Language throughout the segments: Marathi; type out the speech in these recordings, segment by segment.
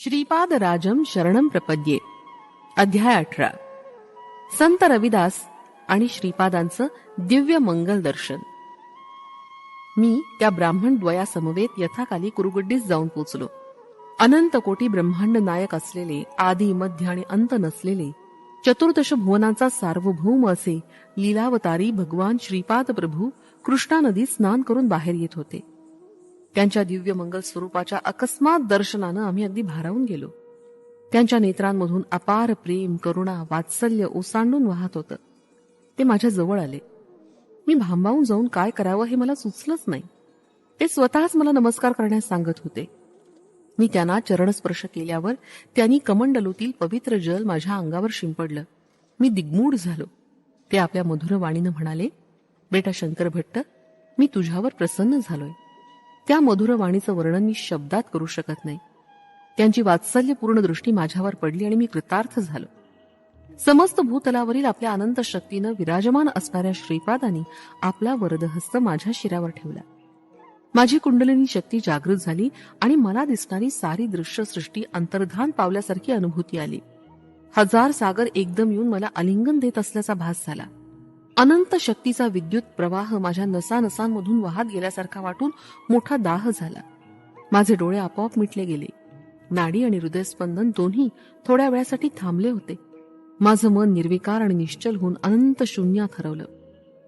श्रीपादराजम शरणम प्रपद्ये. अध्याय 18. संत रविदास आणि श्रीपादांचं दिव्य मंगल दर्शन. मी त्या ब्राह्मण द्वयासमवेत यथाकाली कुरुगुड्डीस जाऊन पोचलो. अनंत कोटी ब्रह्मांड नायक असलेले, आदी मध्य आणि अंत नसलेले, चतुर्दश भुवनांचा सार्वभौम असे लीलावतारी भगवान श्रीपाद प्रभू कृष्णा नदीत स्नान करून बाहेर येत होते. त्यांच्या दिव्य मंगल स्वरूपाच्या अकस्मात दर्शनानं आम्ही अगदी भारावून गेलो. त्यांच्या नेत्रांमधून अपार प्रेम, करुणा, वात्सल्य ओसांडून वाहत होतं. ते माझ्या जवळ आले. मी भांबावून जाऊन काय करावं हे मला सुचलंच नाही. ते स्वतःच मला नमस्कार करण्यास सांगत होते. मी त्यांना चरणस्पर्श केल्यावर त्यांनी कमंडलूतील पवित्र जल माझ्या अंगावर शिंपडलं. मी दिग्मूढ झालो. ते आपल्या मधुर वाणीनं म्हणाले, बेटा शंकर भट्ट, मी तुझ्यावर प्रसन्न झालोय. त्या मधुर वाणीचं वर्णन मी शब्दात करू शकत नाही. त्यांची वात्सल्यपूर्ण दृष्टी माझ्यावर पडली आणि मी कृतार्थ झालो. समस्त भूतलावरील आपल्या अनंत शक्तीनं विराजमान असणाऱ्या श्रीपादांनी आपला वरदहस्त माझ्या शिरावर ठेवला. माझी कुंडलिनी शक्ती जागृत झाली आणि मला दिसणारी सारी दृश्य सृष्टी अंतर्धान पावल्यासारखी अनुभूती आली. हजार सागर एकदम येऊन मला आलिंगन देत असल्याचा भास झाला. अनंत शक्तीचा विद्युत प्रवाह माझ्या नसानसांमधून वाहत गेल्यासारखा वाटून मोठा दाह झाला. माझे डोळे आपोआप मिटले गेले. नाडी आणि हृदयस्पंदन दोन्ही थोड्या वेळासाठी थांबले होते. माझं मन निर्विकार आणि निश्चल होऊन अनंत शून्यात हरवलं.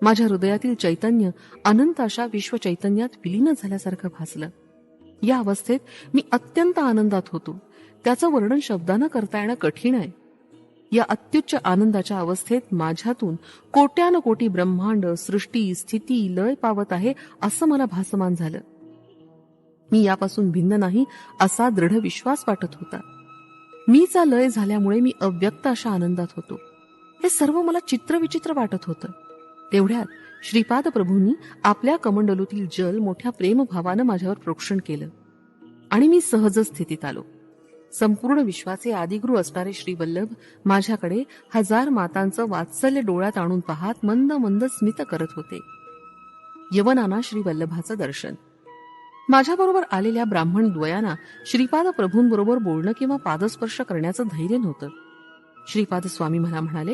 माझ्या हृदयातील चैतन्य अनंत अशा विश्व चैतन्यात विलीन झाल्यासारखं भासलं. या अवस्थेत मी अत्यंत आनंदात होतो. त्याचं वर्णन शब्दानं करता येणं कठीण आहे. या अत्युच्च आनंदाच्या अवस्थेत माझ्यातून कोट्यान कोटी ब्रह्मांड, सृष्टी, स्थिती, लय पावत आहे असं मला भासमान झालं. मी यापासून भिन्न नाही असा दृढ विश्वास वाटत होता. मीचा लय झाल्यामुळे मी अव्यक्त अशा आनंदात होतो. हे सर्व मला चित्रविचित्र वाटत होतं. तेवढ्यात श्रीपाद प्रभूंनी आपल्या कमंडलूतील जल मोठ्या प्रेमभावानं माझ्यावर प्रोक्षण केलं आणि मी सहज स्थितीत आलो. संपूर्ण विश्वाचे आदिगुरु असणारे श्री वल्लभ माझ्याकडे हजार मातांचं वात्सल्य डोळ्यात आणून पाहत मंद मंद स्मित करत होते. यवनांना श्री वल्लभाचं दर्शन. माझ्याबरोबर आलेल्या ब्राह्मण द्वयांना श्रीपाद प्रभूंबरोबर बोलणं किंवा पादस्पर्श करण्याचं धैर्य नव्हतं. श्रीपाद स्वामी मला म्हणाले,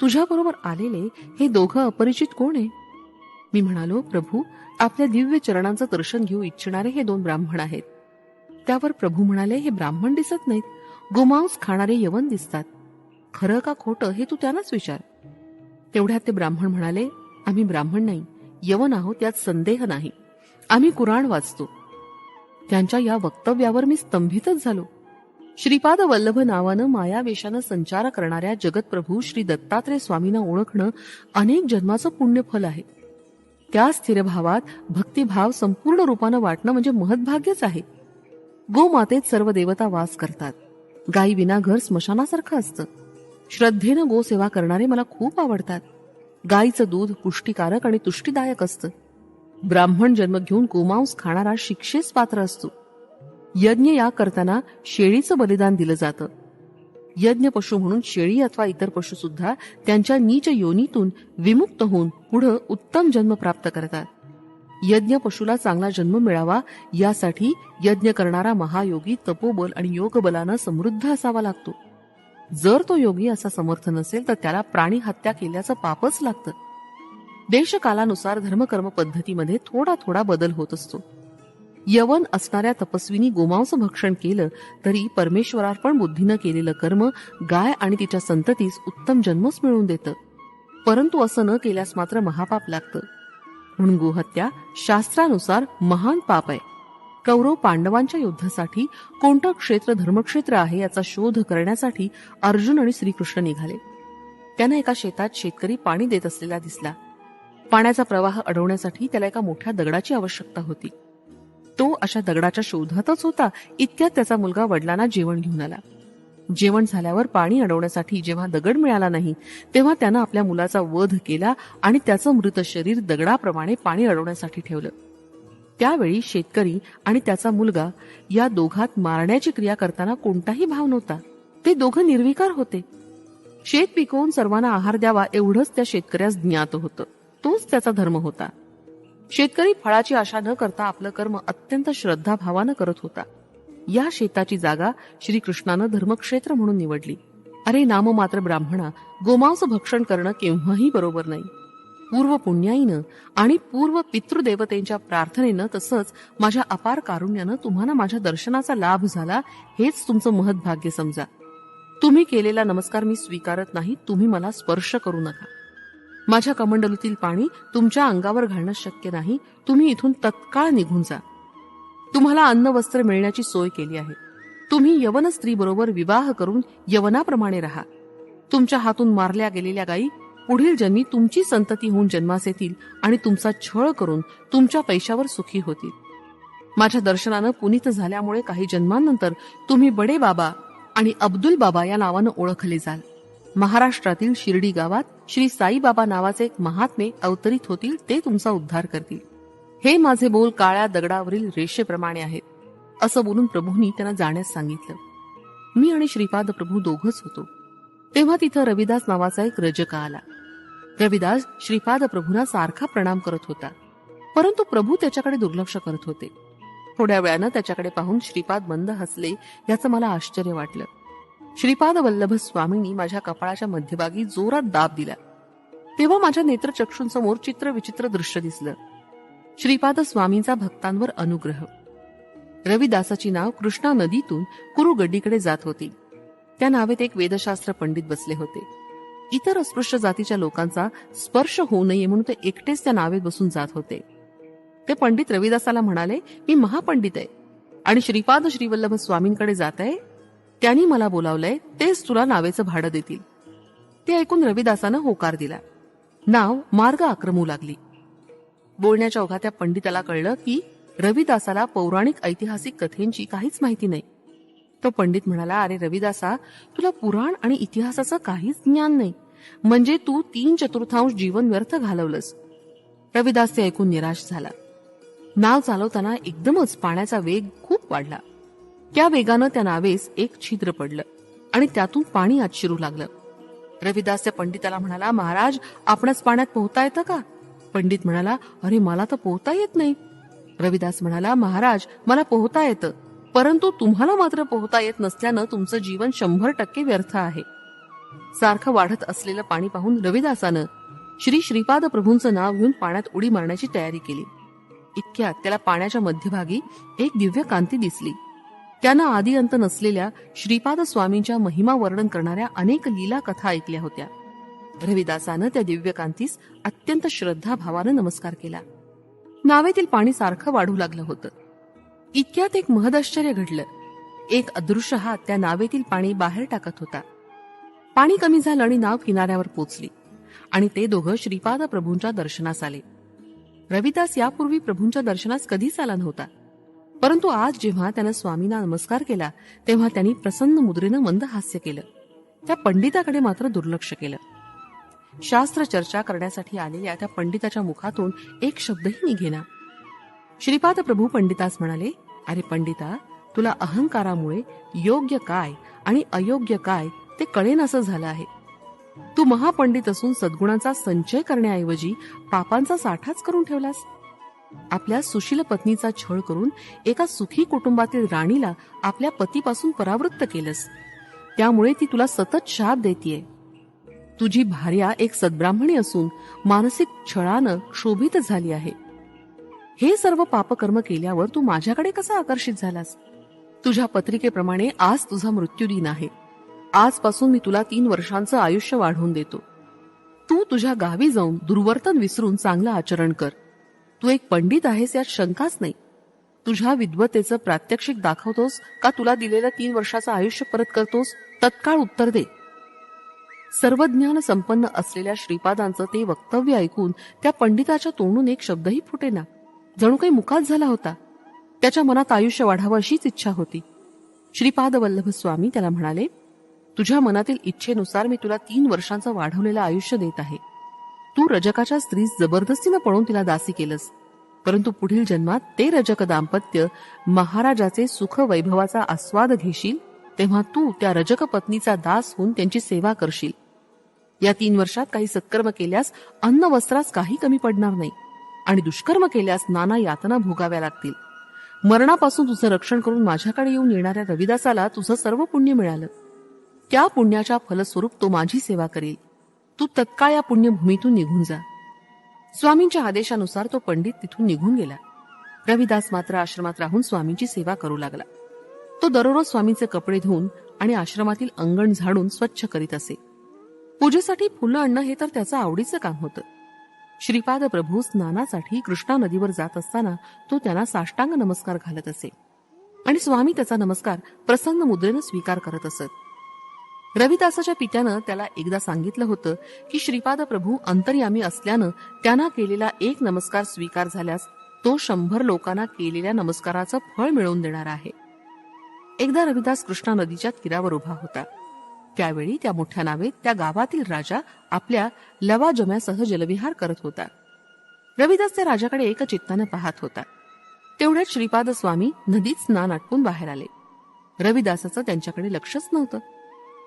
तुझ्याबरोबर आलेले हे दोघं अपरिचित कोण आहे? मी म्हणालो, प्रभू, आपल्या दिव्य चरणांचं दर्शन घेऊ इच्छिणारे हे दोन ब्राह्मण आहेत. त्यावर प्रभू म्हणाले, हे ब्राह्मण दिसत नाहीत, गोमांस खाणारे यवन दिसतात. खरं का खोटं हे तू त्यांनाच विचार. तेवढ्यात ते ब्राह्मण म्हणाले, आम्ही ब्राह्मण नाही, यवन आहोत, यात संदेह नाही. आम्ही कुराण वाचतो. त्यांच्या या वक्तव्यावर मी स्तंभितच झालो. श्रीपाद वल्लभ नावानं मायावेशानं संचार करणाऱ्या जगतप्रभू श्री दत्तात्रय स्वामींना ओळखणं अनेक जन्माचं पुण्यफल आहे. त्या स्थिर भावात भक्तिभाव संपूर्ण रूपानं वाटणं म्हणजे महद्भाग्यच आहे. गोमातेत सर्व देवता वास करतात. गायी विना घर स्मशानासारखं असतं. श्रद्धेनं गोसेवा करणारे मला खूप आवडतात. गायीचं दूध पुष्टिकारक आणि तुष्टीदायक असतं. ब्राह्मण जन्म घेऊन गोमांस खाणारा शिक्षेस पात्र असतो. यज्ञ या करताना शेळीचं बलिदान दिलं जातं. यज्ञ पशु म्हणून शेळी अथवा इतर पशु सुद्धा त्यांच्या नीच योनीतून विमुक्त होऊन पुढं उत्तम जन्म प्राप्त करतात. यज्ञ पशुला चांगला जन्म मिळावा यासाठी यज्ञ करणारा महायोगी तपोबल आणि योगबलानं समृद्ध असावा लागतो. जर तो योगी असा समर्थ नसेल तर त्याला प्राणी हत्या केल्याचं पापच लागतं. देशकालानुसार धर्मकर्म पद्धतीमध्ये थोडा थोडा बदल होत असतो. यवन असणाऱ्या तपस्वीनी गोमांस भक्षण केलं तरी परमेश्वरार्पण बुद्धीनं केलेलं कर्म गाय आणि तिच्या संततीस उत्तम जन्मच मिळवून देतं. परंतु असं न केल्यास मात्र महापाप लागतं. म्हणून गोहत्या शास्त्रानुसार महान पाप आहे. कौरव पांडवांच्या युद्धासाठी कोणतं क्षेत्र धर्मक्षेत्र आहे याचा शोध करण्यासाठी अर्जुन आणि श्रीकृष्ण निघाले. त्यांना एका शेतात शेतकरी पाणी देत असलेला दिसला. पाण्याचा प्रवाह अडवण्यासाठी त्याला एका मोठ्या दगडाची आवश्यकता होती. तो अशा दगडाच्या शोधातच होता. इतक्यात त्याचा मुलगा वडिलांना जेवण घेऊन आला. जेवण झाल्यावर पाणी अडवण्यासाठी जेव्हा दगड मिळाला नाही तेव्हा त्यानं आपल्या मुलाचा वध केला आणि त्याचं मृत शरीर दगडाप्रमाणे पाणी अडवण्यासाठी ठेवलं. त्यावेळी शेतकरी आणि त्याचा मुलगा या दोघात मारण्याची क्रिया करताना कोणताही भाव नव्हता. ते दोघं निर्विकार होते. शेत पिकवून सर्वांना आहार द्यावा एवढंच त्या शेतकऱ्यास ज्ञात होतं. तोच त्याचा धर्म होता. शेतकरी फळाची आशा न करता आपलं कर्म अत्यंत श्रद्धाभावानं करत होता. या शेताची जागा श्रीकृष्णानं धर्मक्षेत्र म्हणून निवडली. अरे नाममात्र ब्राह्मणा, गोमांस भक्षण करणं केव्हाही बरोबर नाही. पूर्व पुण्याईनं आणि पूर्व पितृदेवतेंच्या प्रार्थनेनं तसंच माझ्या अपार कारुण्यानं तुम्हाला माझ्या दर्शनाचा लाभ झाला, हेच तुमचं महत्भाग्य समजा. तुम्ही केलेला नमस्कार मी स्वीकारत नाही. तुम्ही मला स्पर्श करू नका. माझ्या कमंडलूतील पाणी तुमच्या अंगावर घालणं शक्य नाही. तुम्ही इथून तत्काळ निघून जा. तुम्हाला अन्न वस्त्र मिळण्याची सोय केली आहे. तुम्ही यवन स्त्री बरोबर विवाह करून यवनाप्रमाणे राहा. तुमच्या हातून मारल्या गेलेल्या गायी पुढील जन्मी तुमची संतती होऊन जन्मास येतील आणि तुमचा छळ करून तुमच्या पैशावर सुखी होतील. माझ्या दर्शनानं पुनीत झाल्यामुळे काही जन्मांनंतर तुम्ही बडे बाबा आणि अब्दुल बाबा या नावानं ओळखले जाल. महाराष्ट्रातील शिर्डी गावात श्री साईबाबा नावाचे एक महात्मे अवतरित होतील. ते तुमचा उद्धार करतील. हे माझे बोल काळ्या दगडावरील रेषेप्रमाणे आहेत, असं बोलून प्रभूंनी त्यांना जाण्यास सांगितलं. मी आणि श्रीपाद प्रभू दोघच होतो. तेव्हा तिथं रविदास नावाचा एक रजका आला. रविदास श्रीपाद प्रभूंना सारखा प्रणाम करत होता, परंतु प्रभू त्याच्याकडे दुर्लक्ष करत होते. थोड्या वेळानं त्याच्याकडे पाहून श्रीपाद मंद हसले. याचं मला आश्चर्य वाटलं. श्रीपाद वल्लभ स्वामींनी माझ्या कपाळाच्या मध्यभागी जोरात दाब दिला. तेव्हा माझ्या नेत्रचक्षूंसमोर चित्र विचित्र दृश्य दिसलं. श्रीपाद स्वामींचा भक्तांवर अनुग्रह. रविदासाची नाव कृष्णा नदीतून कुरुगड्डीकडे जात होती. त्या नावेत एक वेदशास्त्र पंडित बसले होते. इतर अस्पृश्य जातीच्या लोकांचा स्पर्श होऊ नये म्हणून ते एकटेच त्या नावेत बसून जात होते. ते पंडित रविदासाला म्हणाले, मी महापंडित आहे आणि श्रीपाद श्रीवल्लभ स्वामींकडे जात आहे. त्यांनी मला बोलावलंय, तेच तुला नावेचं भाडं देतील. ते ऐकून रविदासानं होकार दिला. नाव मार्ग आक्रमू लागली. बोलण्याच्या ओघात त्या पंडिताला कळलं की रविदासाला पौराणिक ऐतिहासिक कथेंची काहीच माहिती नाही. तो पंडित म्हणाला, अरे रविदासा, तुला पुराण आणि इतिहासाचं काहीच ज्ञान नाही, म्हणजे तू 3/4 जीवन व्यर्थ घालवलंस. रविदास ते ऐकून निराश झाला. नाव चालवताना एकदमच पाण्याचा वेग खूप वाढला. त्या वेगानं त्या नावेस एक छिद्र पडलं आणि त्यातून पाणी आत शिरू लागलं. रविदास त्या पंडिताला म्हणाला, महाराज, आपणच पाण्यात पोहता येतं का? पंडित म्हणाला, अरे मला तर पोहता येत नाही. रविदास म्हणाला, महाराज, मला पोहता येतं, परंतु तुम्हाला मात्र पोहता येत नसल्यानं तुमचं जीवन 100% व्यर्थ आहे. सारखं वाढत असलेलं पाणी पाहून रविदासानं श्री श्रीपाद प्रभूंचं नाव घेऊन पाण्यात उडी मारण्याची तयारी केली. इतक्यात त्याला पाण्याच्या मध्यभागी एक दिव्य कांती दिसली. त्यानं आदी अंत नसलेल्या श्रीपाद स्वामींच्या महिमा वर्णन करणाऱ्या अनेक लीला कथा ऐकल्या होत्या. रविदासानं त्या दिव्य कांतीस अत्यंत श्रद्धाभावानं नमस्कार केला. नावेतील पाणी सारखं वाढू लागलं होतं. इतक्यात एक महदाश्चर्य घडलं. एक अदृश्य हात त्या नावेतील पाणी बाहेर टाकत होता. पाणी कमी झालं आणि नाव किनाऱ्यावर पोचली आणि ते दोघं श्रीपाद प्रभूंच्या दर्शनास आले. रविदास यापूर्वी प्रभूंच्या दर्शनास कधीच आला नव्हता, परंतु आज जेव्हा त्यानं स्वामींना नमस्कार केला तेव्हा त्यांनी प्रसन्न मुद्रेनं मंद हास्य केलं. त्या पंडिताकडे मात्र दुर्लक्ष केलं. शास्त्र चर्चा करण्यासाठी आलेल्या त्या पंडिताच्या मुखातून एक शब्दही निघेना. श्रीपाद प्रभू पंडितास म्हणाले, अरे पंडिता, तुला अहंकारामुळे योग्य काय आणि अयोग्य काय ते कळेनासं झालं आहे. तू महापंडित असून सद्गुणांचा संचय करण्याऐवजी पापांचा साठाच करून ठेवलास. आपल्या सुशील पत्नीचा छळ करून एका सुखी कुटुंबातील राणीला आपल्या पतीपासून परावृत्त केलंस. त्यामुळे ती तुला सतत शाप देतीये. तुझी भार्या एक सद्ब्राह्मणी असून मानसिक छळानं क्षोभित झाली आहे. हे सर्व पापकर्म केल्यावर तू माझ्याकडे कसा आकर्षित झालास? तुझ्या पत्रिकेप्रमाणे आज तुझा मृत्यूदिन आहे. आजपासून मी तुला 3 वर्षांचं आयुष्य वाढवून देतो. तू तुझ्या गावी जाऊन दुर्वर्तन विसरून चांगलं आचरण कर. तू एक पंडित आहेस यात शंकाच नाही. तुझ्या विद्वतेचं प्रात्यक्षिक दाखवतोस का तुला दिलेलं 3 वर्षाचं आयुष्य परत करतोस? तत्काळ उत्तर दे. सर्वज्ञान संपन्न असलेल्या श्रीपादांचं ते वक्तव्य ऐकून त्या पंडिताच्या तोंडून एक शब्दही फुटेना. जणू काही मुकाच झाला होता. त्याच्या मनात आयुष्य वाढावं अशीच इच्छा होती. श्रीपाद वल्लभ स्वामी त्याला म्हणाले, तुझ्या मनातील इच्छेनुसार मी तुला 3 वर्षांचं वाढवलेलं आयुष्य देत आहे. तू रजकाच्या स्त्रीस जबरदस्तीनं पळून तिला दासी केलंस, परंतु पुढील जन्मात ते रजक दाम्पत्य महाराजाचे सुख वैभवाचा आस्वाद घेशील तेव्हा तू त्या रजक पत्नीचा दास होऊन त्यांची सेवा करशील. या 3 वर्षात काही सत्कर्म केल्यास अन्न वस्त्रास काही कमी पडणार नाही आणि दुष्कर्म केल्यास नाना यातना भोगाव्या लागतील. मरणापासून तुझं रक्षण करून माझ्याकडे येऊन येणाऱ्या रविदासाला तुझं सर्व पुण्य मिळालं. त्या पुण्याच्या फलस्वरूप तो माझी सेवा करेल. तू तत्काळ या पुण्यभूमीतून निघून जा. स्वामींच्या आदेशानुसार तो पंडित तिथून निघून गेला. रविदास मात्र आश्रमात राहून स्वामींची सेवा करू लागला. तो दररोज स्वामींचे कपडे धुवून आणि आश्रमातील अंगण झाडून स्वच्छ करीत असे. पूजेसाठी फुलं आणणं हे तर त्याचं आवडीचं काम होतं. श्रीपाद प्रभू स्नानासाठी कृष्णा नदीवर जात असताना तो त्यांना साष्टांग नमस्कार घालत असे आणि स्वामी त्याचा नमस्कार प्रसन्न मुद्रेनं स्वीकार करत असत. रविदासाच्या पित्यानं त्याला एकदा सांगितलं होतं की श्रीपाद प्रभू अंतर्यामी असल्यानं त्यांना केलेला एक नमस्कार स्वीकार झाल्यास तो 100 लोकांना केलेल्या नमस्काराचं फळ मिळवून देणार आहे. एकदा रविदास कृष्णा नदीच्या तीरावर उभा होता. त्यावेळी त्या मोठ्या नावेत त्या गावातील राजा आपल्या लवाजम्यासह जलविहार करत होता. रविदास त्या राजाकडे एकचित्तानं पाहत होता. तेवढ्यात श्रीपाद स्वामी नदीत स्नान आटपून बाहेर आले. रविदासाचं त्यांच्याकडे लक्षच नव्हतं.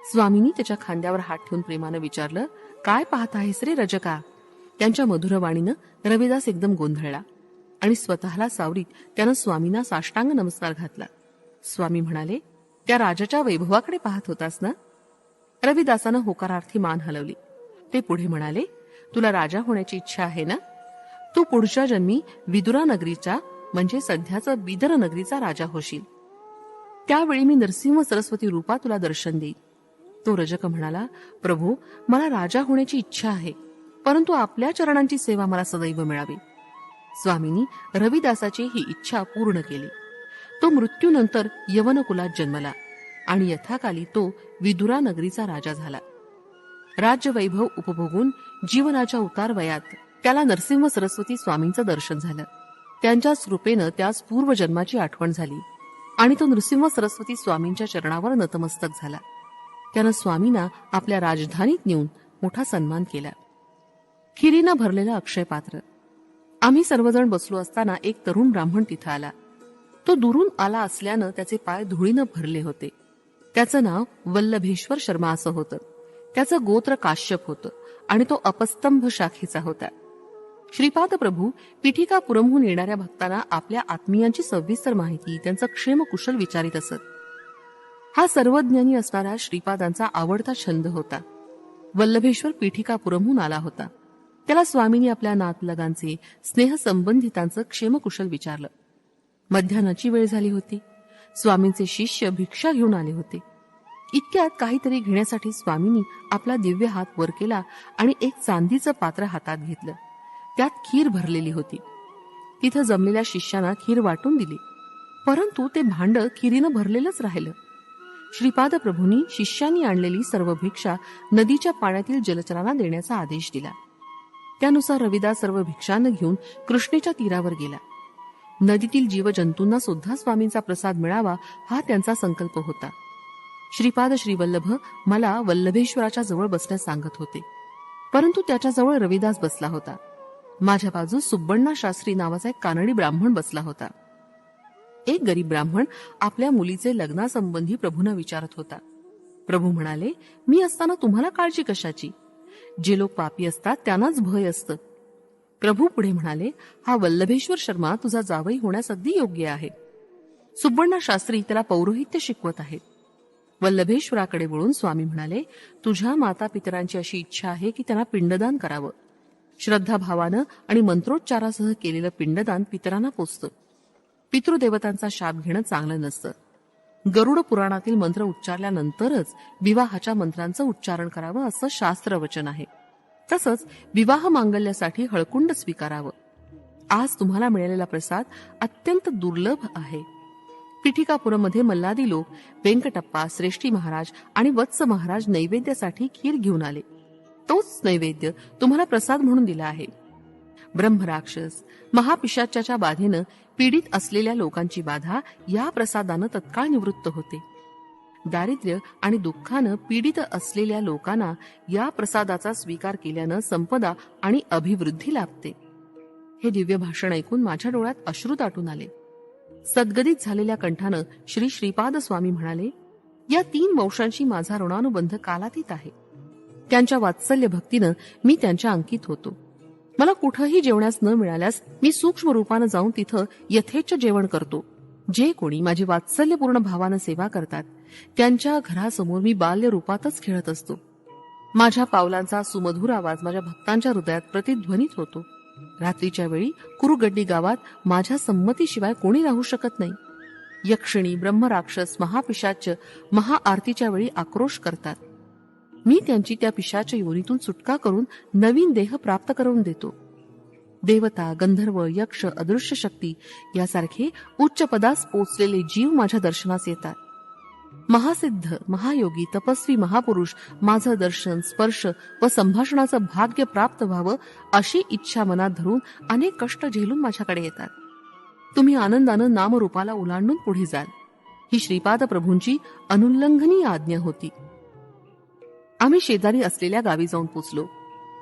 स्वामींनी त्याच्या खांद्यावर हात ठेवून प्रेमानं विचारलं, काय पाहत आहेस रे रजका? त्यांच्या मधुर वाणीनं रविदास एकदम गोंधळला आणि स्वतःला सावरीत त्यानं स्वामींना साष्टांग नमस्कार घातला. स्वामी म्हणाले, त्या राजाच्या वैभवाकडे पाहत होतास ना? रविदासानं होकारार्थी मान हलवली. ते पुढे म्हणाले, तुला राजा होण्याची इच्छा आहे ना? तू पुढच्या जन्मी विदुरा नगरीचा म्हणजे सध्याचा बिदर नगरीचा राजा होशील. त्यावेळी मी नरसिंह सरस्वती रूपात तुला दर्शन देईन. तो रजक म्हणाला, प्रभू, मला राजा होण्याची इच्छा आहे, परंतु आपल्या चरणांची सेवा मला सदैव मिळावी. स्वामींनी रविदासाची ही इच्छा पूर्ण केली. तो मृत्यूनंतर यवनकुलात जन्मला आणि यथाकाली तो विदुरा नगरीचा राजा झाला. राज्यवैभव उपभोगून जीवनाच्या उतार वयात त्याला नरसिंह सरस्वती स्वामींचं दर्शन झालं. त्यांच्या कृपेनं त्यास पूर्वजन्माची आठवण झाली आणि तो नरसिंह सरस्वती स्वामींच्या चरणावर नतमस्तक झाला. त्यानं स्वामींना आपल्या राजधानीत नेऊन मोठा सन्मान केला. खिरीनं भरलेलं अक्षय पात्र. आम्ही सर्वजण बसलो असताना एक तरुण ब्राह्मण तिथं आला. तो दुरून आला असल्यानं त्याचे पाय धुळीनं भरले होते. त्याचं नाव वल्लभेश्वर शर्मा असं होतं. त्याचं गोत्र काश्यप होतं आणि तो अपस्तंभ शाखेचा होता. श्रीपाद प्रभू पिठिकापुरमहून येणाऱ्या भक्तांना आपल्या आत्मीयांची सविस्तर माहिती, त्यांचं क्षेमकुशल विचारित असत. हा सर्वज्ञानी असणारा श्रीपादांचा आवडता छंद होता. वल्लभेश्वर पिठिकापुरमहून आला होता. त्याला स्वामींनी आपल्या नातलगांचे, स्नेहसंबंधितांचं क्षेमकुशल विचारलं. मध्यान्हाची वेळ झाली होती. स्वामींचे शिष्य भिक्षा घेऊन आले होते. इतक्यात काहीतरी घेण्यासाठी स्वामींनी आपला दिव्य हात वर केला आणि एक चांदीचं पात्र हातात घेतलं. त्यात खीर भरलेली होती. तिथं जमलेल्या शिष्यांना खीर वाटून दिली, परंतु ते भांड खिरीनं भरलेलंच राहिलं. श्रीपाद प्रभूंनी शिष्यांनी आणलेली सर्व भिक्षा नदीच्या पाण्यातील जलचरांना देण्याचा आदेश दिला. त्यानुसार रविदास सर्व भिक्षांना घेऊन कृष्णेच्या तीरावर गेला. नदीतील जीवजंतूंना सुद्धा स्वामींचा प्रसाद मिळावा हा त्यांचा संकल्प होता. श्रीपाद श्रीवल्लभ मला वल्लभेश्वराच्या जवळ बसण्यास सांगत होते, परंतु त्याच्याजवळ रविदास बसला होता. माझ्या बाजूस सुब्बण्णा शास्त्री नावाचा एक कानडी ब्राह्मण बसला होता. एक गरीब ब्राह्मण आपल्या मुलीचे लग्नासंबंधी प्रभूंना विचारत होता. प्रभू म्हणाले, मी असताना तुम्हाला काळजी कशाची? जे लोक पापी असतात त्यांनाच भय असतं. प्रभू पुढे म्हणाले, हा वल्लभेश्वर शर्मा तुझा जावई होण्यास अगदी योग्य आहे. सुब्बण्णा शास्त्री त्याला पौरोहित्य शिकवत आहेत. वल्लभेश्वराकडे वळून स्वामी म्हणाले, तुझ्या माता पितरांची अशी इच्छा आहे की त्यांना पिंडदान करावं. श्रद्धाभावानं आणि मंत्रोच्चारासह केलेलं पिंडदान पितरांना पोचतं. पितृदेवतांचा शाप घेणं चांगलं नसतं. गरुड पुराणातील मंत्र उच्चारल्यानंतरच विवाहाच्या मंत्रांचं उच्चारण करावं असं शास्त्रवचन आहे. तसंच विवाह मांगल्यासाठी हळकुंड स्वीकारावं. आज तुम्हाला मिळालेला प्रसाद अत्यंत दुर्लभ आहे. पिठिकापुरमध्ये मल्लादी लोक वेंकटप्पा, श्रेष्ठी महाराज आणि वत्स महाराज नैवेद्यासाठी खीर घेऊन आले. तोच नैवेद्य तुम्हाला प्रसाद म्हणून दिला आहे. ब्रह्मराक्षस, महापिशाच्याच्या बाधेनं पीडित असलेल्या लोकांची बाधा या प्रसादानं तत्काळ निवृत्त होते. दारिद्र्य आणि दुःखानं पीडित असलेल्या लोकांना या प्रसादाचा स्वीकार केल्यानं संपदा आणि अभिवृद्धी लाभते. हे दिव्य भाषण ऐकून माझ्या डोळ्यात अश्रू दाटून आले. सद्गदित झालेल्या कंठानं श्री श्रीपाद स्वामी म्हणाले, या 3 वंशांशी माझा ऋणानुबंध कालातीत आहे. त्यांच्या वात्सल्य भक्तीनं मी त्यांच्या अंकित होतो. मला कुठंही जेवण्यास न मिळाल्यास मी सूक्ष्म रूपानं जाऊन तिथं यथेच्छ जेवण करतो. जे कोणी माझी वात्सल्यपूर्ण भावानं सेवा करतात त्यांच्या घरासमोर मी बाल्य रूपातच खेळत असतो. माझ्या पावलांचा सुमधुर आवाज माझ्या भक्तांच्या हृदयात प्रतिध्वनित होतो. रात्रीच्या वेळी कुरुगड्डी गावात माझ्या संमतीशिवाय कोणी राहू शकत नाही. यक्षिणी, ब्रह्मराक्षस, महापिशाच महाआरतीच्या वेळी आक्रोश करतात. मी त्यांची त्या पिशाच योनीतून सुटका करून नवीन देह प्राप्त करून देतो. देवता, गंधर्व, यक्ष, अदृश्य शक्ती यासारखे उच्च पदास पोचलेले जीव माझ्या दर्शनास येतात. महासिद्ध, महायोगी, तपस्वी महापुरुष माझं दर्शन, स्पर्श व संभाषणाचं भाग्य प्राप्त व्हावं अशी इच्छा मनात धरून अनेक कष्ट झेलून माझ्याकडे येतात. तुम्ही आनंदानं नामरूपाला ओलांडून पुढे जाल, ही श्रीपाद प्रभूंची अनुल्लंघनीय आज्ञा होती. आम्ही शेजारी असलेल्या गावी जाऊन पोचलो.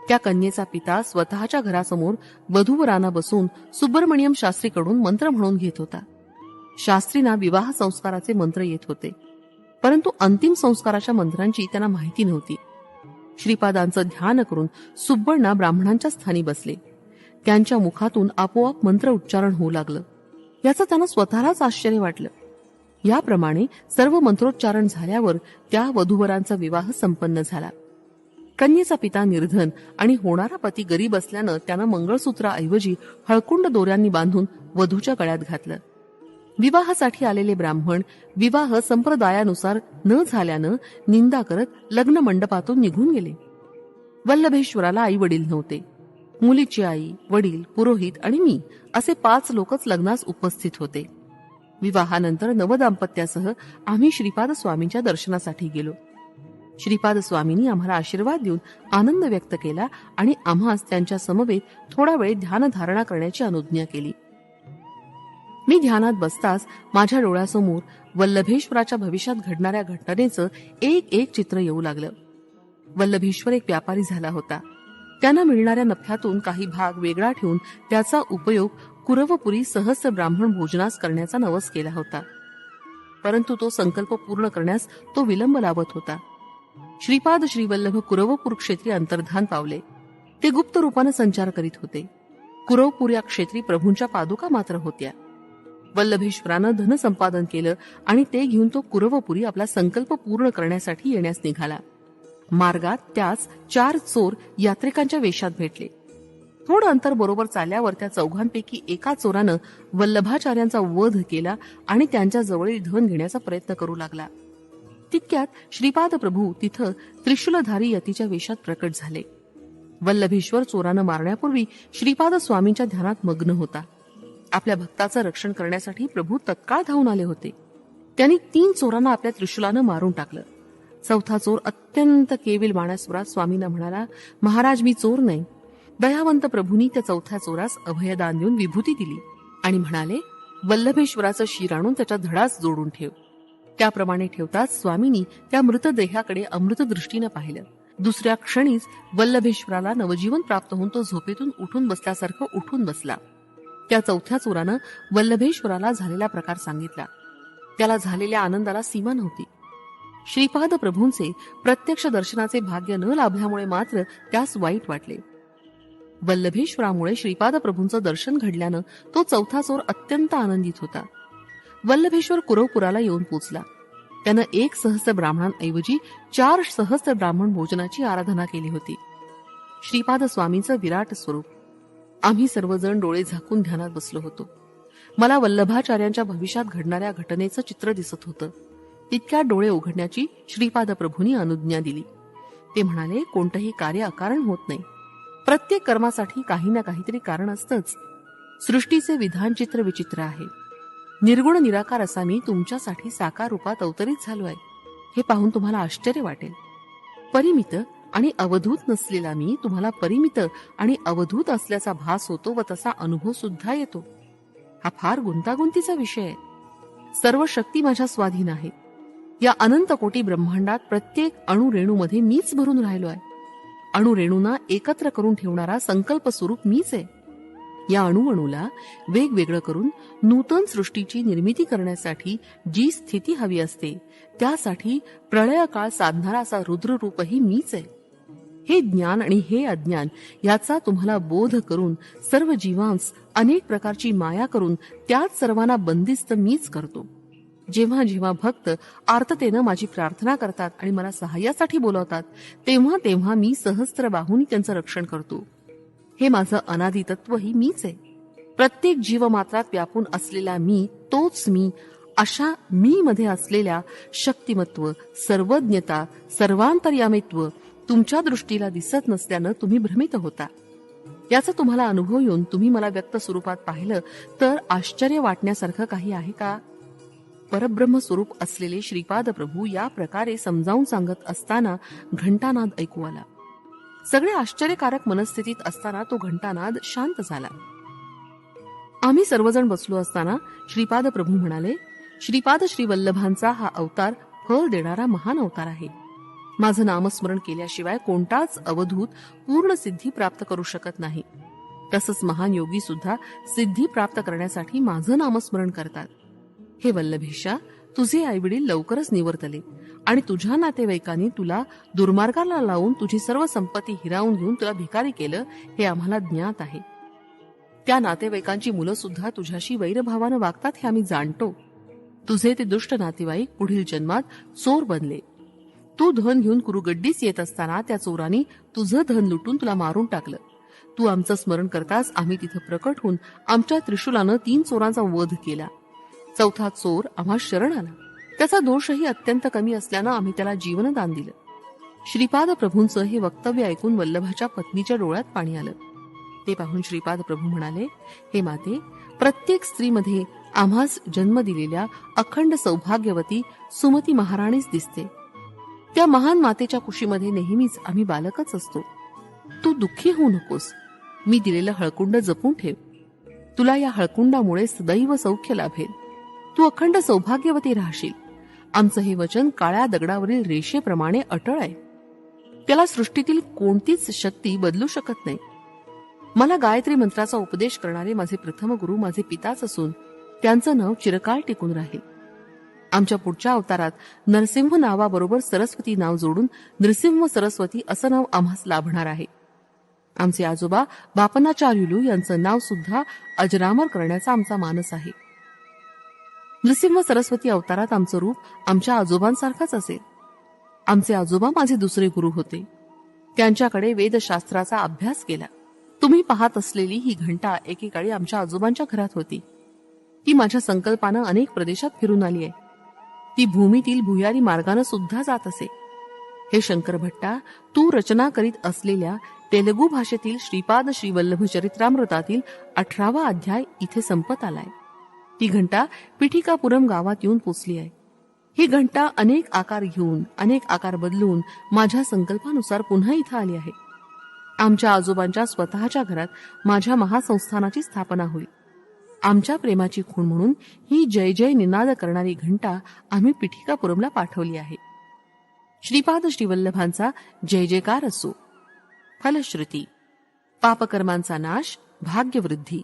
त्या कन्येचा पिता स्वतःच्या घरासमोर वधूवरांना बसून सुब्रमण्यम शास्त्रीकडून मंत्र म्हणून घेत होता. शास्त्रींना विवाह संस्काराचे मंत्र येत होते, परंतु अंतिम संस्काराच्या मंत्रांची त्यांना माहिती नव्हती. श्रीपादांचं ध्यान करून सुब्बण्णा ब्राह्मणांच्या स्थानी बसले. त्यांच्या मुखातून आपोआप मंत्र उच्चारण होऊ लागलं. याचं त्यांना स्वतःलाच आश्चर्य वाटलं. याप्रमाणे सर्व मंत्रोच्चारण झाल्यावर त्या वधूवरांचा विवाह संपन्न झाला. कन्येचा पिता निर्धन आणि होणारा पती गरीब असल्यानं त्यानं मंगळसूत्राऐवजी हळकुंड दोऱ्यांनी बांधून वधूच्या गळ्यात घातलं. विवाहासाठी आलेले ब्राह्मण विवाह संप्रदायानुसार न झाल्यानं निंदा करत लग्न मंडपातून निघून गेले. वल्लभेश्वराला आई वडील नव्हते. मुलीची आई, वडील, पुरोहित आणि मी असे 5 लोकच लग्नास उपस्थित होते. विवाहानंतर नवदाम्पत्यासह आम्ही श्रीपाद स्वामींच्या दर्शनासाठी गेलो. श्रीपाद स्वामींनी आम्हाला आशीर्वाद देऊन आनंद व्यक्त केला आणि आम्हास त्यांच्या समवेत थोडा वेळ ध्यानधारणा करण्याची अनुज्ञा केली. मी ध्यानात बसताच माझ्या डोळ्यासमोर वल्लभेश्वराच्या भविष्यात घडणाऱ्या घटनेचं एक एक चित्र येऊ लागलं. वल्लभेश्वर एक व्यापारी झाला होता. त्यांना मिळणाऱ्या नफ्यातून काही भाग वेगळा ठेवून त्याचा उपयोग कुरवपुरी सहस्र ब्राह्मण भोजनास करण्याचा नवस केला होता. परंतु तो संकल्प पूर्ण करण्यास तो विलंब लावत होता. श्रीपाद श्रीवल्लभ कुरवपूर क्षेत्री अंतर्धान पावले. ते गुप्त रूपाने संचार करीत होते. कुरवपूर या क्षेत्री प्रभूंच्या पादुका मात्र होत्या. वल्लभेश्वरानं धन संपादन केलं आणि ते घेऊन तो कुरवपुरी आपला संकल्प पूर्ण करण्यासाठी येण्यास निघाला. मार्गात त्यास 4 चोर यात्रिकांच्या वेशात भेटले. थोडं अंतर बरोबर चालल्यावर त्या चौघांपैकी एका चोरानं वल्लभाचार्यांचा वध केला आणि त्यांच्या जवळील धन घेण्याचा प्रयत्न करू लागला. तितक्यात श्रीपाद प्रभू तिथं त्रिशूलधारी यतीच्या वेशात प्रकट झाले. वल्लभेश्वर चोरानं मारण्यापूर्वी श्रीपाद स्वामींच्या ध्यानात मग्न होता. आपल्या भक्ताचं रक्षण करण्यासाठी प्रभू तत्काळ धावून आले होते. त्यांनी 3 चोरांना आपल्या त्रिशूलानं मारून टाकलं. चौथा चोर अत्यंत केविल बाणासुरात स्वामींना म्हणाला, महाराज मी चोर नाही. दयावंत प्रभूंनी त्या चौथ्या चोरास अभयदान देऊन विभूती दिली आणि म्हणाले, वल्लभेश्वराचं शिर आणून त्याच्या धडास जोडून ठेव. त्याप्रमाणे ठेवताच स्वामींनी त्या मृतदेहाकडे अमृत दृष्टीनं पाहिलं. दुसऱ्या क्षणीच वल्लभेश्वराला नवजीवन प्राप्त होऊन तो झोपेतून उठून बसल्यासारखं उठून बसला. त्या चौथ्या चोरानं वल्लभेश्वराला झालेला प्रकार सांगितला. त्याला झालेल्या आनंदाला सीमा नव्हती. श्रीपाद प्रभूंचे प्रत्यक्ष दर्शनाचे भाग्य न लाभल्यामुळे मात्र त्यास वाईट वाटले. वल्लभेश्वरामुळे श्रीपाद प्रभूंचं दर्शन घडल्यानं तो चौथा चोर अत्यंत आनंदित होता. वल्लभेश्वर कुरवपुराला येऊन पोचला. त्यानं 1 सहस्त्र ब्राह्मणांऐवजी 4 सहस्त्र ब्राह्मण भोजनाची आराधना केली होती. श्रीपाद स्वामींचं विराट स्वरूप. आम्ही सर्वजण डोळे झाकून ध्यानात बसलो होतो. मला वल्लभाचार्यांच्या भविष्यात घडणाऱ्या घटनेचं चित्र दिसत होतं. तितक्यात डोळे उघडण्याची श्रीपाद प्रभूंनी अनुज्ञा दिली. ते म्हणाले, कोणतंही कार्य अकारण होत नाही. प्रत्येक कर्मासाठी काही ना काहीतरी कारण असतंच. सृष्टीचे विधान चित्र विचित्र आहे. निर्गुण निराकार असा मी तुमच्यासाठी साकार रूपात अवतरित झालो आहे. हे पाहून तुम्हाला आश्चर्य वाटेल. परिमित आणि अवधूत नसलेला मी तुम्हाला परिमित आणि अवधूत असल्याचा भास होतो व तसा अनुभव सुद्धा येतो. हा फार गुंतागुंतीचा विषय आहे. सर्व शक्ती माझ्या स्वाधीन आहेत. या अनंत कोटी ब्रह्मांडात प्रत्येक अणुरेणूमध्ये मीच भरून राहिलो आहे. अणुरेणूंना एकत्र करून ठेवणारा संकल्प स्वरूप मीच आहे. या अणुअणूला वेगवेगळं करून नूतन सृष्टीची निर्मिती करण्यासाठी जी स्थिती हवी असते त्यासाठी प्रळय काळ साधणारा असा रुद्ररूपही मीच आहे. हे ज्ञान आणि हे अज्ञान याचा तुम्हाला बोध करून सर्व जीवांस अनेक प्रकारची माया करून त्याच सर्वांना बंदिस्त मीच करतो. जेव्हा जेव्हा भक्त आर्ततेनं माझी प्रार्थना करतात आणि मला सहाय्यासाठी बोलवतात, तेव्हा तेव्हा मी सहस्त्र बाहूंनी त्यांचं रक्षण करतो. हे माझं अनादि तत्वही मीच आहे. प्रत्येक जीवमात्रात व्यापून असलेला मी तोच मी. अशा मी मध्ये असलेल्या शक्तिमत्व, सर्वज्ञता, सर्वांतर्यामित्व तुमच्या दृष्टीला दिसत नसल्यानं तुम्ही भ्रमित होता. याचा तुम्हाला अनुभव येऊन तुम्ही मला व्यक्त स्वरूपात पाहिलं तर आश्चर्य वाटण्यासारखं काही आहे का? परब्रह्म स्वरूप असलेले श्रीपाद प्रभू या प्रकारे समजावून सांगत असताना घंटानाद ऐकू आला. सगळे आश्चर्यकारक मनस्थितीत असताना तो घंटानाद शांत झाला. आम्ही सर्वजण बसलो असताना श्रीपाद प्रभू म्हणाले, श्रीपाद श्रीवल्लभांचा हा अवतार फळ देणारा महान अवतार आहे. माझं नामस्मरण केल्याशिवाय कोणताच अवधूत पूर्ण सिद्धी प्राप्त करू शकत नाही. तसंच महान योगी सुद्धा सिद्धी प्राप्त करण्यासाठी माझं नामस्मरण करतात. हे वल्लभेशा, तुझे आईवडील लवकरच निवर्तले आणि तुझ्या नातेवाईकांनी तुला दुर्मार्गाला लावून तुझी सर्व संपत्ती हिरावून घेऊन तुला भिकारी केलं हे आम्हाला ज्ञात आहे. त्या नातेवाईकांची मुलं सुद्धा तुझ्याशी वैरभावानं वागतात हे आम्ही जाणतो. तुझे ते दुष्ट नातेवाईक पुढील जन्मात चोर बनले. तू धन घेऊन कुरुगड्डीस येत असताना त्या चोरांनी तुझं धन लुटून तुला मारून टाकलं. तू आमचं स्मरण करताच आम्ही तिथं प्रकट होऊन आमच्या त्रिशूलानं 3 चोरांचा वध केला. चौथा चोर आम्हा शरण आला. त्याचा दोषही अत्यंत कमी असल्यानं आम्ही त्याला जीवनदान दिलं. श्रीपाद प्रभूंचं हे वक्तव्य ऐकून वल्लभाच्या पत्नीच्या डोळ्यात पाणी आलं. ते पाहून श्रीपाद प्रभू म्हणाले, हे माते, प्रत्येक स्त्रीमध्ये आम्हास जन्म दिलेल्या अखंड सौभाग्यवती सुमती महाराणीच दिसते. त्या महान मातेच्या कुशीमध्ये नेहमीच आम्ही बालकच असतो. तू दुःखी होऊ नकोस. मी दिलेलं हळकुंड जपून ठेव. तुला या हळकुंडामुळे सदैव सौख्य लाभेल. तू अखंड सौभाग्यवती राहशील. आमचं हे वचन काळ्या दगडावरील रेषेप्रमाणे अटळ आहे. त्याला सृष्टीतील कोणतीच शक्ती बदलू शकत नाही. मला गायत्री मंत्राचा उपदेश करणारे माझे प्रथम गुरु माझे पिताच असून त्यांचं नाव चिरकाळ टिकून राहील. आमच्या पुढच्या अवतारात नरसिंह नावाबरोबर सरस्वती नाव जोडून नृसिंह सरस्वती असं नाव आम्हास लाभणार आहे. आमचे आजोबा बापनाचार्युलू यांचं नाव सुद्धा अजरामर करण्याचा आमचा मानस आहे. नृसिंह सरस्वती अवतारात आमचं रूप आमच्या आजोबांसारखंच असेल. आमचे आजोबा माझे दुसरे गुरु होते. त्यांच्याकडे वेदशास्त्राचा अभ्यास केला. तुम्ही पाहत असलेली ही घंटा एकेकाळी आमच्या आजोबांच्या घरात होती. ती माझ्या संकल्पानं अनेक प्रदेशात फिरून आली आहे. ती भूमीतील भुयारी मार्गानं सुद्धा जात असे. हे शंकर भट्टा, तू रचना करीत असलेल्या तेलुगू भाषेतील श्रीपाद श्रीवल्लभ चरित्रामृतातील 18वा अध्याय इथे संपत आलाय. ती घंटा पिठिकापुरम गावात येऊन पोचली आहे. ही घंटा अनेक आकार घेऊन अनेक आकार बदलून माझ्या संकल्पानुसार पुन्हा इथं आली आहे. आमच्या आजोबांच्या स्वतःच्या घरात माझ्या महासंस्थानाची स्थापना होईल. आमच्या प्रेमाची खूण म्हणून ही जय जय निनाद करणारी घंटा आम्ही पिठिकापुरमला पाठवली आहे. श्रीपाद श्रीवल्लभांचा जय जयकार असो. फलश्रुती, पापकर्मांचा नाश, भाग्यवृद्धी.